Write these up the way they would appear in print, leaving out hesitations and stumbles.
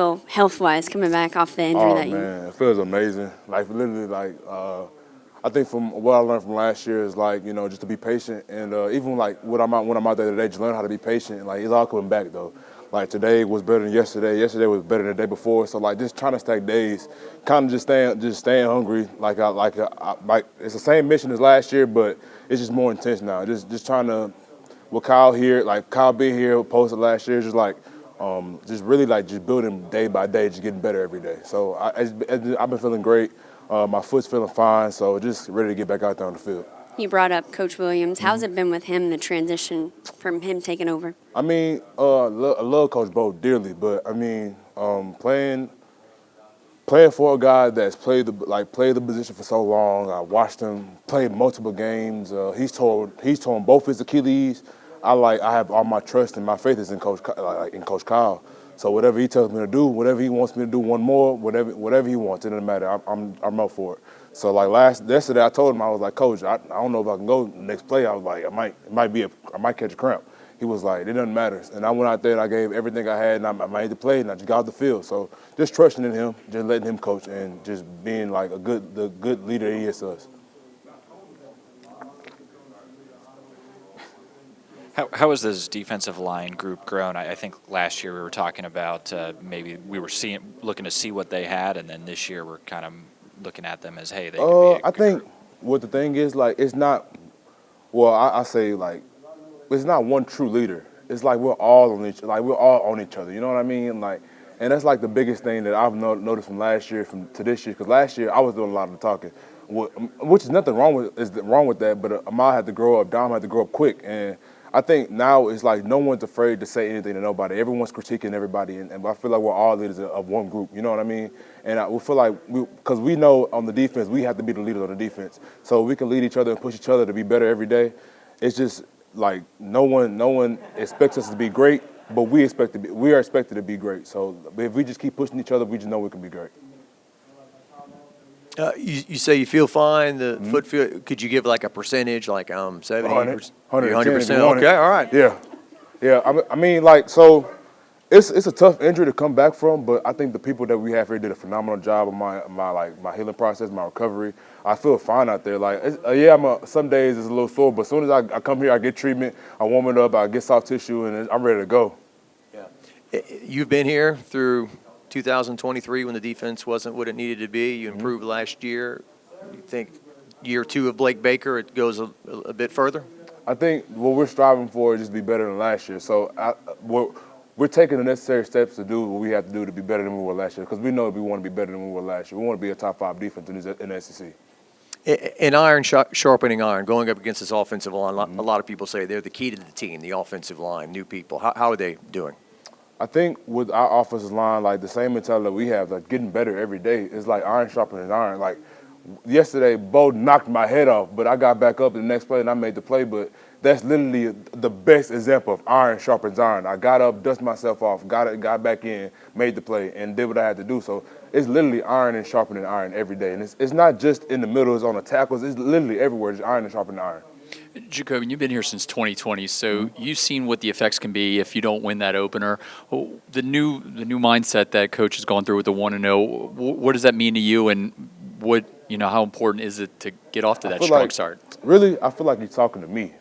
feel health-wise coming back off the injury Oh that you? man, it feels amazing. Like literally, like I think from what I learned from last year is like just to be patient and even like when I'm out there today, just learn how to be patient. Like it's all coming back though. Like today was better than yesterday. Yesterday was better than the day before. So like just trying to stack days, kind of just staying hungry. Like it's the same mission as last year, but it's just more intense now. Just trying to with Kyle here, like Kyle being here, posted last year, just like just really like just building day by day, just getting better every day. So I've been feeling great. My foot's feeling fine, so just ready to get back out there on the field. You brought up Coach Williams. How's it been with him, the transition from him taking over? I mean, I love Coach Bo dearly, but I mean, playing for a guy that's played the position for so long. I watched him play multiple games. He's torn both his Achilles. I have all my trust and my faith is in Coach Kyle. So whatever he tells me to do, whatever he wants me to do, one more, whatever he wants, it doesn't matter. I'm up for it. So like yesterday, I told him I was like, Coach, I don't know if I can go next play. I was like, I might catch a cramp. He was like, it doesn't matter. And I went out there and I gave everything I had and I made the play and I just got off the field. So just trusting in him, just letting him coach and just being like the good leader he is to us. How has this defensive line group grown? I think last year we were talking about maybe we were looking to see what they had, and then this year we're kind of looking at them as, hey, they could be I think what the thing is, like, it's not, well, I say, like, it's not one true leader. It's like we're all on each other. You know what I mean? Like, and that's like the biggest thing that I've noticed from last year to this year. Because last year I was doing a lot of the talking, which is nothing wrong with that. But Amal had to grow up, Dom had to grow up quick, and I think now it's like no one's afraid to say anything to nobody. Everyone's critiquing everybody, and I feel like we're all leaders of one group. You know what I mean? And we feel like because we know on the defense we have to be the leaders on the defense, so we can lead each other and push each other to be better every day. It's just like no one expects us to be great, but we are expected to be great. So if we just keep pushing each other, we just know we can be great. You say you feel fine. The foot feel. Could you give like a percentage, like 70, 100%? Okay, all right. Yeah. I mean, like, so it's a tough injury to come back from, but I think the people that we have here did a phenomenal job of my healing process, my recovery. I feel fine out there. Like, some days it's a little sore, but as soon as I come here, I get treatment, I warm it up, I get soft tissue, and I'm ready to go. Yeah. You've been here through 2023 when the defense wasn't what it needed to be. You improved last year. You think year two of Blake Baker, it goes a bit further? I think what we're striving for is just be better than last year. So we're taking the necessary steps to do what we have to do to be better than we were last year, because we know we want to be better than we were last year. We want to be a top 5 defense in the SEC. An iron sharpening iron, going up against this offensive line. A lot of people say they're the key to the team, the offensive line, new people. How are they doing? I think with our offensive line, like the same mentality that we have, like getting better every day, it's like iron sharpening iron. Like yesterday, Bo knocked my head off, but I got back up in the next play and I made the play. But that's literally the best example of iron sharpens iron. I got up, dusted myself off, got back in, made the play, and did what I had to do. So it's literally iron and sharpening iron every day. And it's not just in the middle, it's on the tackles, it's literally everywhere, just iron and sharpening iron. Jacobian, you've been here since 2020, so you've seen what the effects can be if you don't win that opener. The new mindset that coach has gone through with the 1-0, what does that mean to you, and how important is it to get off to that strong start? Really, I feel like you're talking to me,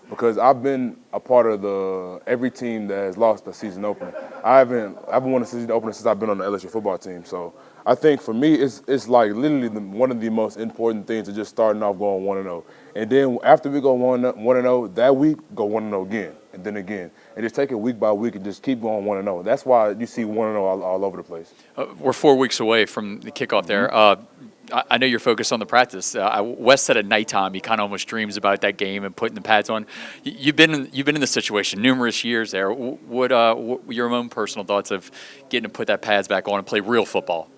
because I've been a part of every team that has lost the season opener. I haven't won a season opener since I've been on the LSU football team. So I think for me, it's like literally one of the most important things to just starting off going 1-0. And then after we go 1-0, that week, go 1-0 again, and then again. And just take it week by week and just keep going 1-0. That's why you see 1-0 all over the place. We're 4 weeks away from the kickoff there. I know you're focused on the practice. Wes said at nighttime he kind of almost dreams about that game and putting the pads on. You've been in this situation numerous years there. What your own personal thoughts of getting to put that pads back on and play real football?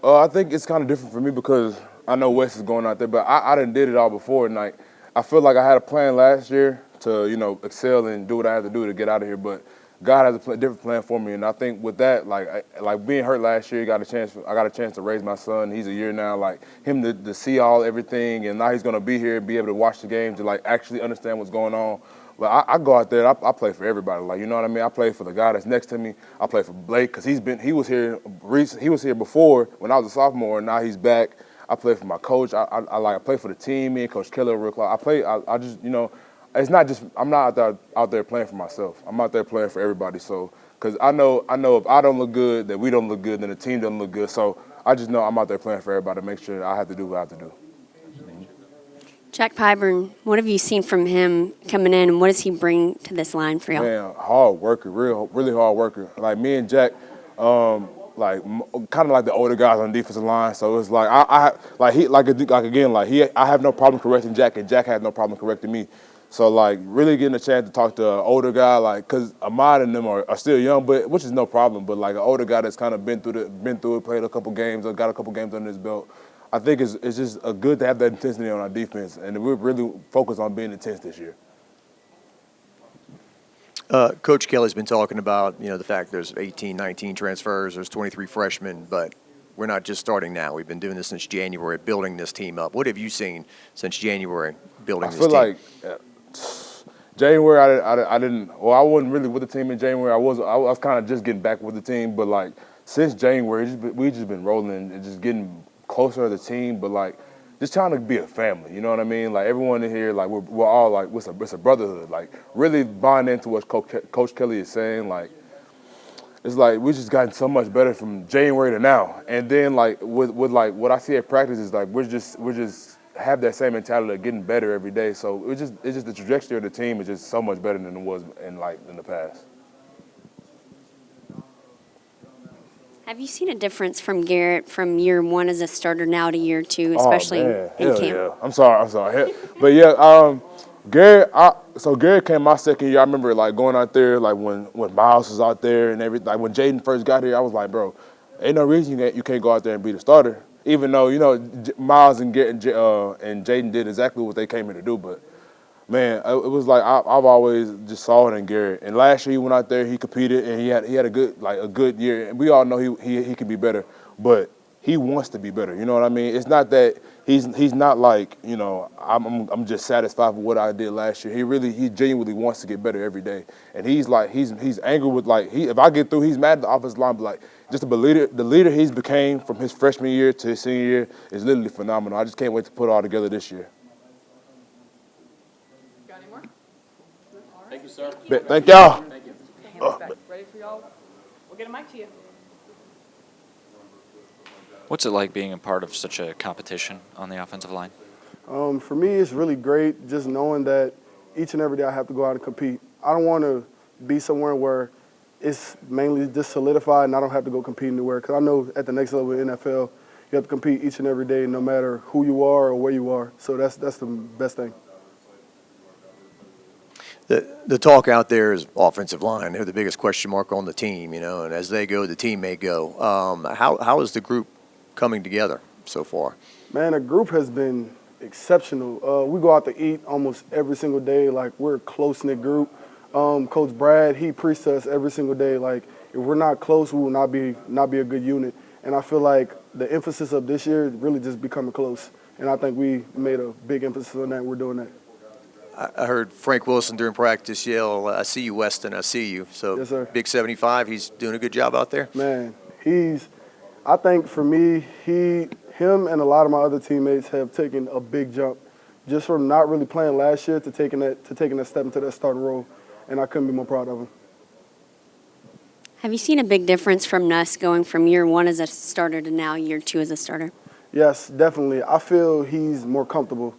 I think it's kind of different for me because I know Wes is going out there, but I done did it all before, and like I feel like I had a plan last year to excel and do what I had to do to get out of here, but God has a different plan for me, and I think with that, like being hurt last year, I got a chance to raise my son. He's a year now, like him to see everything, and now he's gonna be here and be able to watch the game to like actually understand what's going on. But I go out there, I play for everybody. Like, you know what I mean? I play for the guy that's next to me. I play for Blake because he was here before when I was a sophomore, and now he's back. I play for my coach. I play for the team. Me and Coach Keller real close. I just, you know, it's not just, I'm not out there playing for myself. I'm out there playing for everybody. So, because I know if I don't look good, that we don't look good, then the team doesn't look good. So I just know I'm out there playing for everybody to make sure that I have to do what I have to do. Jack Pyburn, what have you seen from him coming in, and what does he bring to this line for y'all? Man, hard worker, really hard worker. Like me and Jack, like kind of like the older guys on the defensive line. So it's like I have no problem correcting Jack, and Jack has no problem correcting me. So like really getting a chance to talk to an older guy, like because Ahmad and them are still young, but which is no problem. But like an older guy that's kind of been through it, played a couple games, or got a couple games under his belt. I think it's just good to have that intensity on our defense, and we're really focused on being intense this year. Coach Kelly's been talking about, you know, the fact there's 18, 19 transfers, there's 23 freshmen, but we're not just starting now. We've been doing this since January, building this team up. What have you seen since January building this team? I feel like January, I didn't. Well, I wasn't really with the team in January. I was kind of just getting back with the team, but like since January, we just been rolling and just getting closer to the team, but like just trying to be a family, you know what I mean? Like everyone in here, like we're all like it's a brotherhood. Like really buying into what Coach Kelly is saying. Like it's like we just gotten so much better from January to now. And then like with like what I see at practice is like we're just have that same mentality of getting better every day. So it's just the trajectory of the team is just so much better than it was in the past. Have you seen a difference from Garrett from year one as a starter now to year two, especially in camp? Yeah. I'm sorry. But yeah, Garrett came my second year. I remember like going out there, like when Miles was out there and everything. Like when Jaden first got here, I was like, bro, ain't no reason you can't go out there and be the starter. Even though, you know, Miles and Garrett and Jaden did exactly what they came here to do. But man, it was like I've always just saw it in Garrett. And last year he went out there, he competed, and he had a good year. And we all know he can be better, but he wants to be better. You know what I mean? It's not that he's not like, you know, I'm just satisfied with what I did last year. He genuinely wants to get better every day. And he's angry with if I get through, he's mad at the offensive line, but like just the leader he's became from his freshman year to his senior year is literally phenomenal. I just can't wait to put it all together this year. Thank you, sir. Thank y'all. Thank you. Ready for y'all? We'll get a mic to you. What's it like being a part of such a competition on the offensive line? For me, it's really great just knowing that each and every day I have to go out and compete. I don't want to be somewhere where it's mainly just solidified and I don't have to go compete anywhere, because I know at the next level in NFL, you have to compete each and every day no matter who you are or where you are. So that's the best thing. The talk out there is offensive line. They're the biggest question mark on the team, you know, and as they go, the team may go. How is the group coming together so far? Man, the group has been exceptional. We go out to eat almost every single day. Like, we're a close-knit group. Coach Brad, he preached to us every single day. Like, if we're not close, we will not be a good unit. And I feel like the emphasis of this year is really just becoming close. And I think we made a big emphasis on that. We're doing that. I heard Frank Wilson during practice yell, "I see you, Weston, I see you." So yes, sir. Big 75, he's doing a good job out there. Man, I think for me, him and a lot of my other teammates have taken a big jump just from not really playing last year to taking that step into that starting role, and I couldn't be more proud of him. Have you seen a big difference from Nuss going from year one as a starter to now year two as a starter? Yes, definitely. I feel he's more comfortable.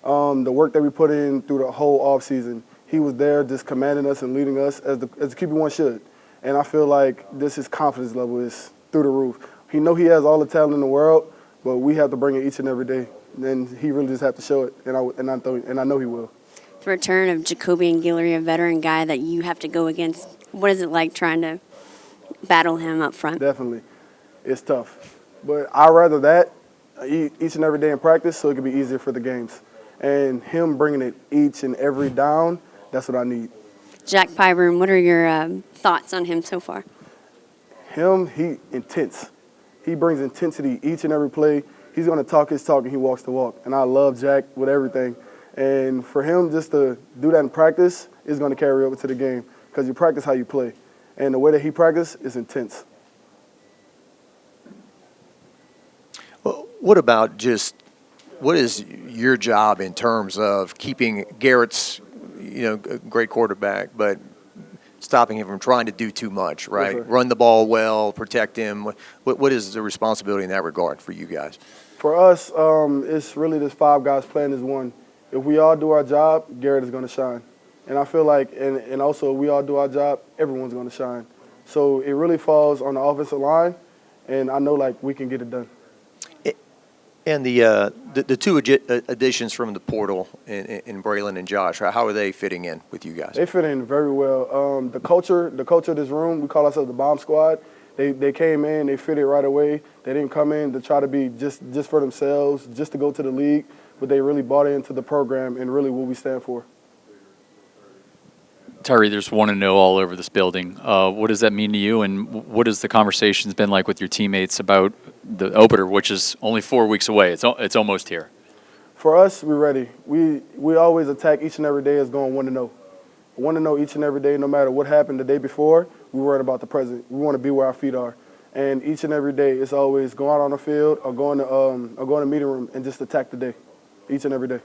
The work that we put in through the whole offseason, he was there just commanding us and leading us as the QB1 should. And I feel like his confidence level is through the roof. He know he has all the talent in the world, but we have to bring it each and every day. And he really just have to show it, and I know he will. The return of Jacobian Gillery, a veteran guy that you have to go against, what is it like trying to battle him up front? Definitely. It's tough. But I'd rather that each and every day in practice so it can be easier for the games. And him bringing it each and every down, that's what I need. Jack Pyburn, what are your thoughts on him so far? He intense. He brings intensity each and every play. He's going to talk his talk and he walks the walk. And I love Jack with everything. And for him just to do that in practice, is going to carry over to the game because you practice how you play. And the way that he practiced is intense. Well, what about what is your job in terms of keeping Garrett's, a great quarterback, but stopping him from trying to do too much, right? Yes, sir. Run the ball well, protect him. What is the responsibility in that regard for you guys? For us, it's really this 5 guys playing as one. If we all do our job, Garrett is going to shine. And I feel like, and also if we all do our job, everyone's going to shine. So it really falls on the offensive line, and I know, like, we can get it done. And the 2 additions from the portal in Braylon and Josh, how are they fitting in with you guys? They fit in very well. The culture of this room, we call ourselves the Bomb Squad. They came in, they fitted right away. They didn't come in to try to be just for themselves, just to go to the league, but they really bought into the program and really what we stand for. Tyree, there's 1-0 all over this building. What does that mean to you, and what has the conversations been like with your teammates about the opener, which is only 4 weeks away? It's almost here. For us, we're ready. We always attack each and every day as going 1-0. 1-0 each and every day, no matter what happened the day before. We worried about the present. We want to be where our feet are. And each and every day, it's always go out on the field or go in the meeting room and just attack the day, each and every day.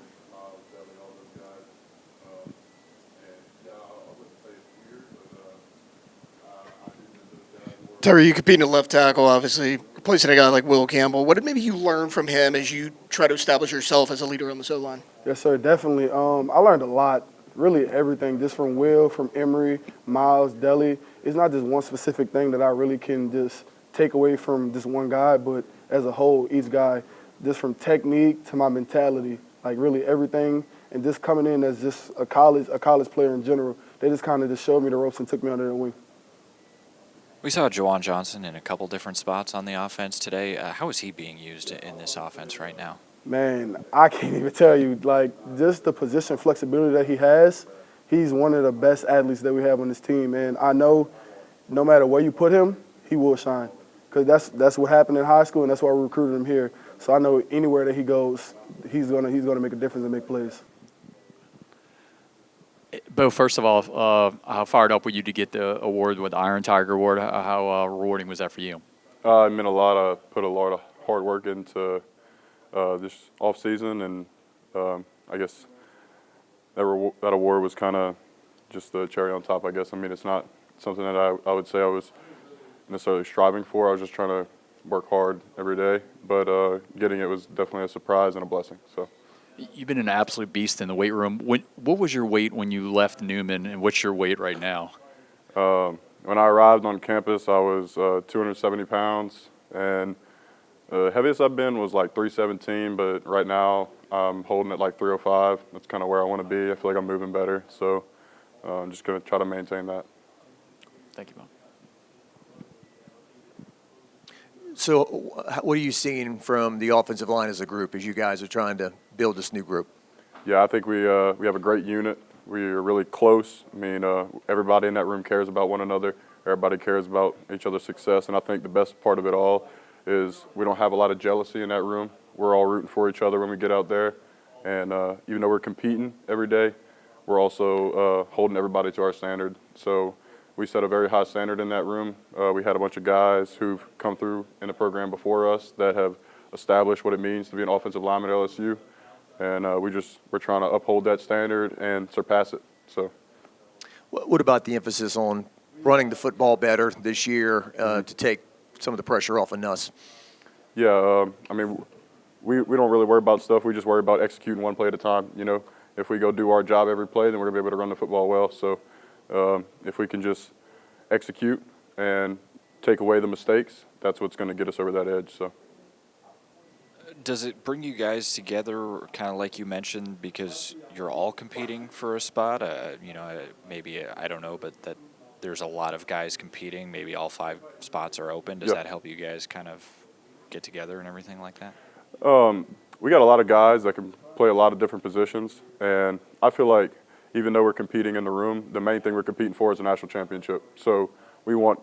Tyree, you competing at left tackle, obviously, replacing a guy like Will Campbell. What did maybe you learn from him as you try to establish yourself as a leader on the O-line? Yes, sir, definitely. I learned a lot, really everything, just from Will, from Emery, Miles, Deli. It's not just one specific thing that I really can just take away from just one guy, but as a whole, each guy, just from technique to my mentality, like really everything, and just coming in as just a college player in general. They just kind of just showed me the ropes and took me under their wing. We saw Juwan Johnson in a couple different spots on the offense today. How is he being used in this offense right now? Man, I can't even tell you. Like, just the position flexibility that he has, he's one of the best athletes that we have on this team. And I know no matter where you put him, he will shine. Because that's what happened in high school, and that's why we recruited him here. So I know anywhere that he goes, he's gonna make a difference and make plays. Bo, first of all, how fired up were you to get the award with the Iron Tiger Award? How rewarding was that for you? It meant a lot. I put a lot of hard work into this off season, and I guess that award was kind of just the cherry on top. I guess. I mean, it's not something that I would say I was necessarily striving for. I was just trying to work hard every day, but getting it was definitely a surprise and a blessing. So. You've been an absolute beast in the weight room. What was your weight when you left Newman, and what's your weight right now? When I arrived on campus, I was 270 pounds, and the heaviest I've been was like 317, but right now I'm holding at like 305. That's kind of where I want to be. I feel like I'm moving better, so I'm just going to try to maintain that. Thank you, Bo. So what are you seeing from the offensive line as a group as you guys are trying to build this new group? Yeah, I think we have a great unit. We are really close. I mean, everybody in that room cares about one another. Everybody cares about each other's success, and I think the best part of it all is we don't have a lot of jealousy in that room. We're all rooting for each other when we get out there, and even though we're competing every day, we're also holding everybody to our standard. So we set a very high standard in that room. We had a bunch of guys who've come through in the program before us that have established what it means to be an offensive lineman at LSU, and we're trying to uphold that standard and surpass it. So, what about the emphasis on running the football better this year to take some of the pressure off of Nuss? Yeah, I mean, we don't really worry about stuff. We just worry about executing one play at a time. You know, if we go do our job every play, then we're gonna be able to run the football well. So. If we can just execute and take away the mistakes, that's what's going to get us over that edge. So, does it bring you guys together, kind of like you mentioned, because you're all competing for a spot? Maybe I don't know, but that there's a lot of guys competing. Maybe all 5 spots are open. Does that help you guys kind of get together and everything like that? We got a lot of guys that can play a lot of different positions, and I feel like, even though we're competing in the room, the main thing we're competing for is a national championship. So we want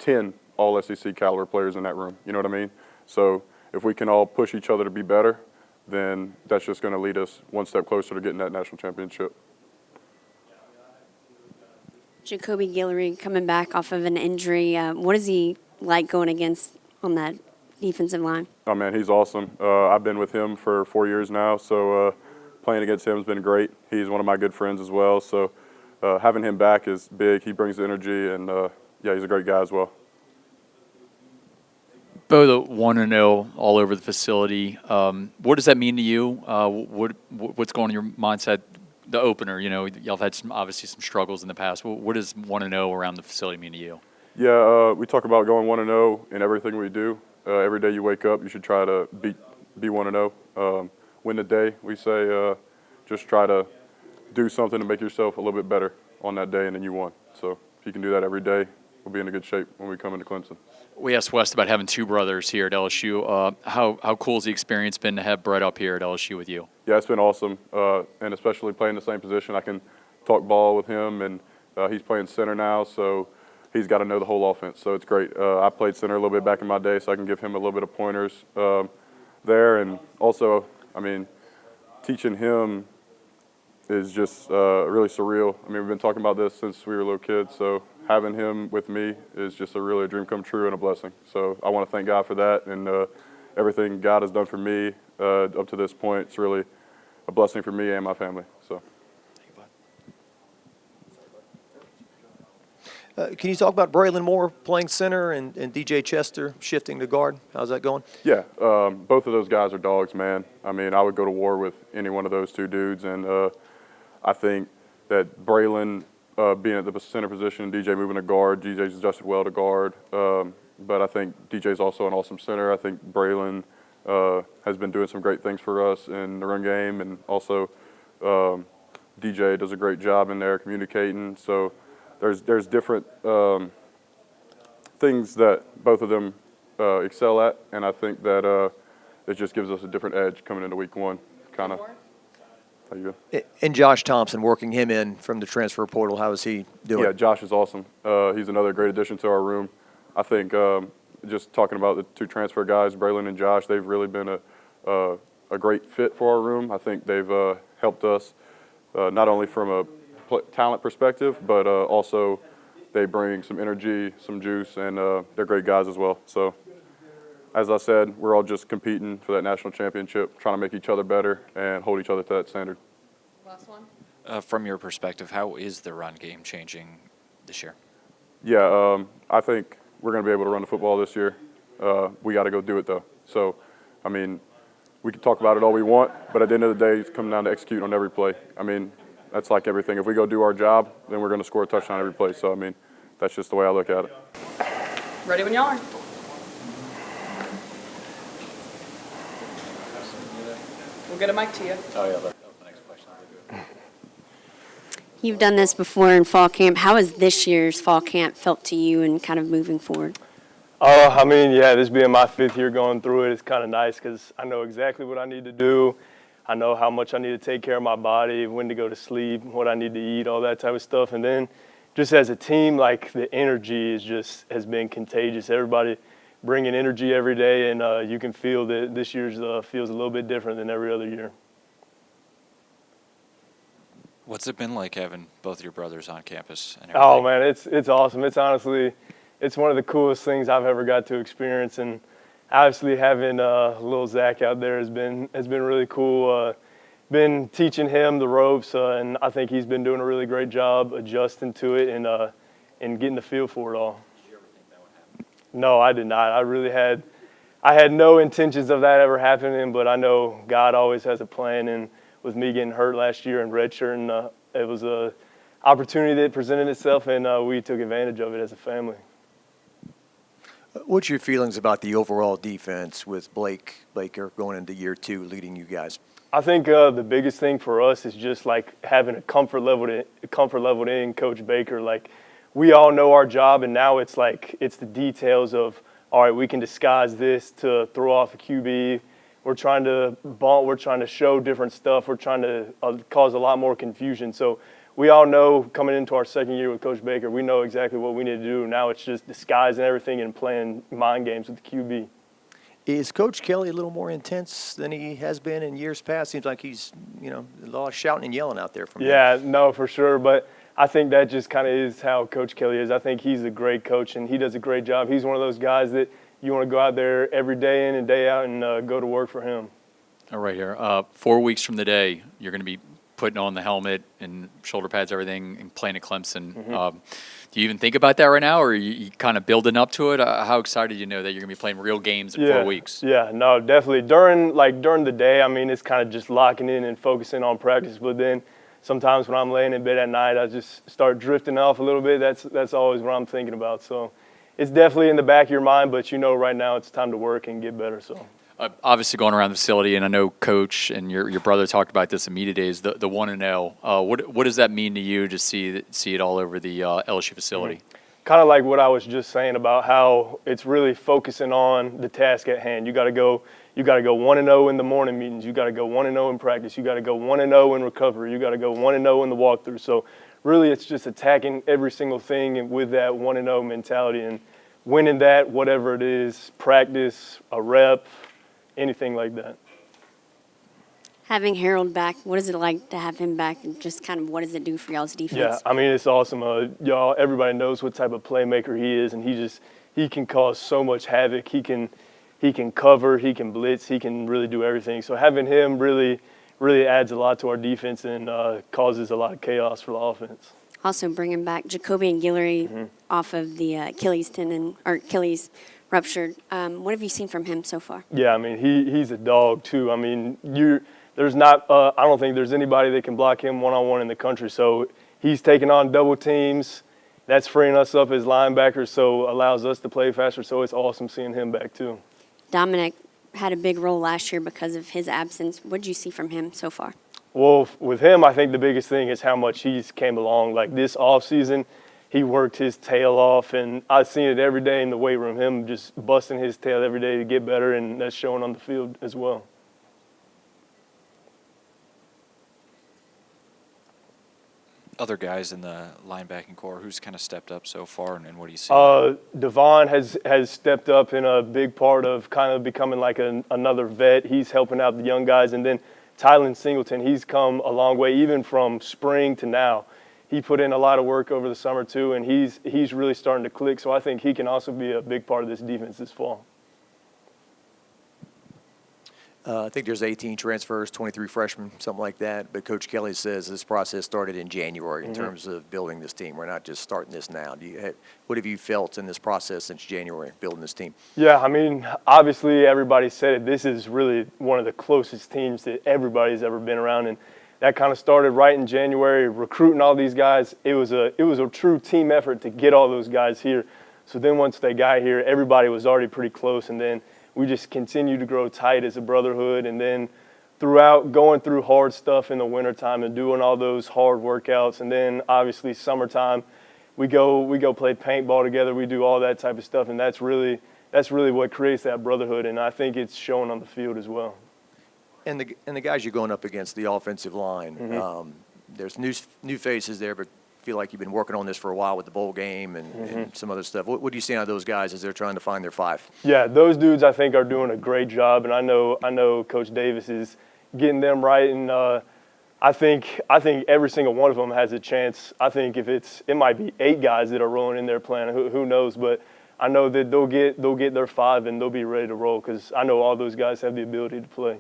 10 all-SEC caliber players in that room. You know what I mean? So if we can all push each other to be better, then that's just going to lead us one step closer to getting that national championship. Jacobian Gillery coming back off of an injury. What is he like going against on that defensive line? Oh, man, he's awesome. I've been with him for 4 years now, so playing against him has been great. He's one of my good friends as well, so having him back is big. He brings the energy, and, yeah, he's a great guy as well. Both 1-0 all over the facility. What does that mean to you? What's going on in your mindset? The opener, y'all have had obviously some struggles in the past. What does 1-0 around the facility mean to you? Yeah, we talk about going 1-0 in everything we do. Every day you wake up, you should try to be 1-0. Win the day, we say, just try to do something to make yourself a little bit better on that day, and then you won. So if you can do that every day, we'll be in a good shape when we come into Clemson. We asked West about having two brothers here at LSU. How cool has the experience been to have Brett up here at LSU with you? Yeah, it's been awesome, and especially playing the same position. I can talk ball with him, and he's playing center now, so he's got to know the whole offense. So it's great. I played center a little bit back in my day, so I can give him a little bit of pointers there. And also, I mean, teaching him is just really surreal. I mean, we've been talking about this since we were little kids, so having him with me is just really a dream come true and a blessing. So I want to thank God for that, and everything God has done for me up to this point, it's really a blessing for me and my family. So. Can you talk about Braylon Moore playing center and DJ Chester shifting to guard? How's that going? Yeah, both of those guys are dogs, man. I mean, I would go to war with any one of those two dudes, and I think that Braylon being at the center position, DJ moving to guard, DJ's adjusted well to guard, but I think DJ's also an awesome center. I think Braylon has been doing some great things for us in the run game, and also DJ does a great job in there communicating. So there's different things that both of them excel at, and I think that it just gives us a different edge coming into week one, kind of. How you doing? And Josh Thompson, working him in from the transfer portal, how is he doing? Yeah, Josh is awesome. He's another great addition to our room. I think just talking about the two transfer guys, Braylon and Josh, they've really been a great fit for our room. I think they've helped us not only from a talent perspective, but also they bring some energy, some juice, and they're great guys as well. So, as I said, we're all just competing for that national championship, trying to make each other better and hold each other to that standard. Last one. From your perspective, how is the run game changing this year? Yeah, I think we're going to be able to run the football this year. We got to go do it, though. So, I mean, we can talk about it all we want, but at the end of the day, it's coming down to execute on every play. I mean, that's like everything. If we go do our job, then we're going to score a touchdown every play. So, I mean, that's just the way I look at it. Ready when y'all are. We'll get a mic to you. Oh, yeah, that was the next question. You've done this before in fall camp. How has this year's fall camp felt to you and kind of moving forward? I mean, yeah, this being my 5th year going through it, it's kind of nice because I know exactly what I need to do. I know how much I need to take care of my body, when to go to sleep, what I need to eat, all that type of stuff. And then just as a team, like the energy has been contagious. Everybody bringing energy every day, and you can feel that this year's feels a little bit different than every other year. What's it been like having both of your brothers on campus? And Oh man, it's awesome. It's honestly, it's one of the coolest things I've ever got to experience, and obviously having little Zach out there has been really cool. Been teaching him the ropes, and I think he's been doing a really great job adjusting to it and getting the feel for it all. Did you ever think that would happen? No, I did not. I had no intentions of that ever happening, but I know God always has a plan, and with me getting hurt last year and redshirting, it was a opportunity that presented itself, and we took advantage of it as a family. What's your feelings about the overall defense with Blake Baker going into year 2, leading you guys? I think the biggest thing for us is just like having a comfort level in Coach Baker. Like, we all know our job, and now it's the details of, all right, we can disguise this to throw off a QB. We're trying to bump. We're trying to show different stuff. We're trying to cause a lot more confusion. So we all know coming into our 2nd year with Coach Baker, we know exactly what we need to do. Now it's just disguising everything and playing mind games with the QB. Is Coach Kelly a little more intense than he has been in years past? Seems like he's, a lot of shouting and yelling out there from him. Yeah, no, for sure. But I think that just kind of is how Coach Kelly is. I think he's a great coach, and he does a great job. He's one of those guys that you want to go out there every day in and day out and go to work for him. All right, here. 4 weeks from the day, you're going to be putting on the helmet and shoulder pads, everything, and playing at Clemson. Do you even think about that right now, or are you kind of building up to it? How excited do you know that you're going to be playing real games in 4 weeks? Yeah, no, definitely. During the day, I mean, it's kind of just locking in and focusing on practice. But then sometimes when I'm laying in bed at night, I just start drifting off a little bit. That's always what I'm thinking about. So it's definitely in the back of your mind, but you know right now it's time to work and get better. So. Obviously going around the facility, and I know Coach and your brother talked about this in media days, the 1-0. What does that mean to you to see it all over the LSU facility? Kind of like what I was just saying about how it's really focusing on the task at hand. You got to go 1-0 in the morning meetings. You got to go 1-0 in practice. You got to go 1-0 in recovery. You got to go 1-0 in the walkthrough. So really, it's just attacking every single thing and with that 1-0 mentality and winning that, whatever it is, practice, a rep, anything like that. Having Harold back, what is it like to have him back, and just kind of what does it do for y'all's defense? Yeah, I mean, it's awesome. Y'all, everybody knows what type of playmaker he is, and he can cause so much havoc. He can cover, he can blitz, he can really do everything. So having him really adds a lot to our defense and causes a lot of chaos for the offense. Also bringing back Jacobian Gillery off of the Achilles tendon or Achilles ruptured. What have you seen from him so far? Yeah, I mean, he's a dog too. I mean, there's not. I don't think there's anybody that can block him one-on-one in the country. So he's taking on double teams. That's freeing us up as linebackers, so allows us to play faster. So it's awesome seeing him back too. Dominic had a big role last year because of his absence. What did you see from him so far? Well, with him, I think the biggest thing is how much he's came along. Like this offseason, he worked his tail off, and I've seen it every day in the weight room, him just busting his tail every day to get better, and that's showing on the field as well. Other guys in the linebacking core, who's kind of stepped up so far, and what do you see? Devon has stepped up in a big part of kind of becoming like another vet. He's helping out the young guys, and then Tylen Singleton, he's come a long way, even from spring to now. He put in a lot of work over the summer too, and he's really starting to click. So I think he can also be a big part of this defense this fall. I think there's 18 transfers, 23 freshmen, something like that. But Coach Kelly says this process started in January in terms of building this team. We're not just starting this now. What have you felt in this process since January, building this team? Yeah, I mean, obviously everybody said it. This is really one of the closest teams that everybody's ever been around, and that kind of started right in January, recruiting all these guys. It was a true team effort to get all those guys here. So then once they got here, everybody was already pretty close, and then we just continued to grow tight as a brotherhood. And then throughout going through hard stuff in the wintertime and doing all those hard workouts, and then obviously summertime, we go play paintball together. We do all that type of stuff, and that's really what creates that brotherhood. And I think it's showing on the field as well. And the guys you're going up against, the offensive line, there's new faces there, but feel like you've been working on this for a while with the bowl game and some other stuff. What do you see out of those guys as they're trying to find their five? Yeah, those dudes I think are doing a great job, and I know Coach Davis is getting them right, and I think every single one of them has a chance. I think it might be 8 guys that are rolling in there playing. Who knows? But I know that they'll get their 5 and they'll be ready to roll because I know all those guys have the ability to play.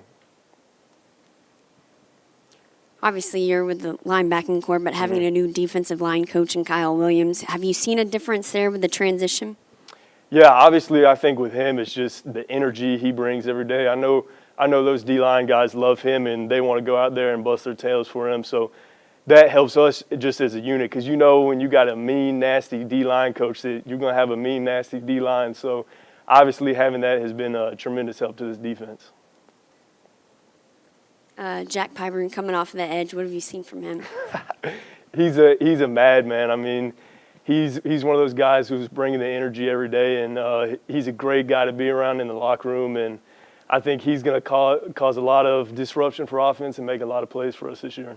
Obviously, you're with the linebacking core, but having a new defensive line coach in Kyle Williams, have you seen a difference there with the transition? Yeah, obviously, I think with him, it's just the energy he brings every day. I know those D-line guys love him, and they want to go out there and bust their tails for him. So that helps us just as a unit because you know when you got a mean, nasty D-line coach that you're going to have a mean, nasty D-line. So obviously having that has been a tremendous help to this defense. Jack Pyburn coming off the edge, what have you seen from him? He's a madman. I mean, he's one of those guys who's bringing the energy every day, and he's a great guy to be around in the locker room. And I think he's going to cause a lot of disruption for offense and make a lot of plays for us this year.